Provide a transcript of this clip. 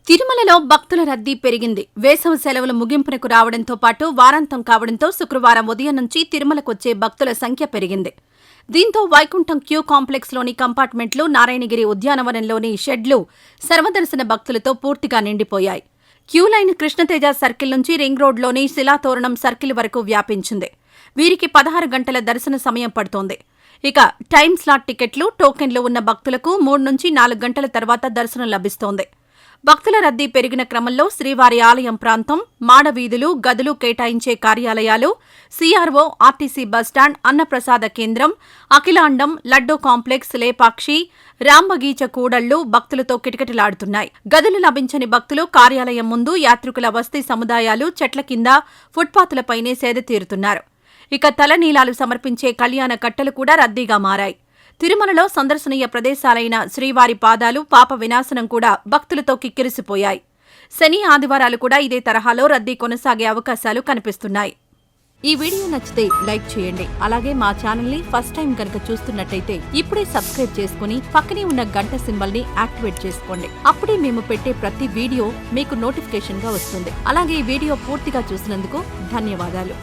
తిరుమలలో భక్తుల రద్దీ పెరిగింది. వేసవి సెలవుల ముగింపునకు రావడంతో పాటు వారాంతం కావడంతో శుక్రవారం ఉదయం నుంచి తిరుమలకొచ్చే భక్తుల సంఖ్య పెరిగింది. దీంతో వైకుంఠం క్యూ కాంప్లెక్స్లోని కంపార్ట్మెంట్లు, నారాయణగిరి ఉద్యానవనంలోని షెడ్లు సర్వదర్శన భక్తులతో పూర్తిగా నిండిపోయాయి. క్యూలైన్ కృష్ణతేజ సర్కిల్ నుంచి రింగ్ రోడ్లోని శిలాతోరణం సర్కిల్ వరకు వ్యాపించింది. వీరికి 16 గంటల దర్శన సమయం పడుతోంది. ఇక టైమ్ స్లాట్ టికెట్లు, టోకెన్లు ఉన్న భక్తులకు 3 నుంచి 4 గంటల తర్వాత దర్శనం లభిస్తోంది. భక్తుల రద్దీ పెరిగిన క్రమంలో శ్రీవారి ఆలయం ప్రాంతం, మాడవీధులు, గదులు కేటాయించే కార్యాలయాలు, సీఆర్ఓ, ఆర్టీసీ బస్టాండ్, అన్నప్రసాద కేంద్రం, అఖిలాండం, లడ్డూ కాంప్లెక్స్, లేపాక్షి, రాంబగీచ కూడళ్లు భక్తులతో కిటకిటలాడుతున్నాయి. గదులు లభించని భక్తులు కార్యాలయం ముందు, యాత్రికుల వసతి సముదాయాలు, చెట్ల కింద, ఫుట్పాత్లపైనే సేద తీరుతున్నారు. ఇక తలనీలాలు సమర్పించే కళ్యాణ కట్టలు కూడా రద్దీగా మారాయి. తిరుమలలో సందర్శనీయ ప్రదేశాలైన శ్రీవారి పాదాలు, పాప వినాశనం కూడా భక్తులతో కిక్కిరిసిపోయాయి. శని, ఆదివారాలు కూడా ఇదే తరహాలో రద్దీ కొనసాగే అవకాశాలు కనిపిస్తున్నాయి. ఈ వీడియో నచ్చితే లైక్ చేయండి. అలాగే మా ఛానల్ని ఫస్ట్ టైం కనుక చూస్తున్నట్టయితే ఇప్పుడే సబ్స్క్రైబ్ చేసుకుని పక్కనే ఉన్న గంట సింబల్ని యాక్టివేట్ చేసుకోండి. అప్పుడే మేము పెట్టే ప్రతి వీడియో మీకు నోటిఫికేషన్గా వస్తుంది. అలాగే ఈ వీడియో పూర్తిగా చూసినందుకు ధన్యవాదాలు.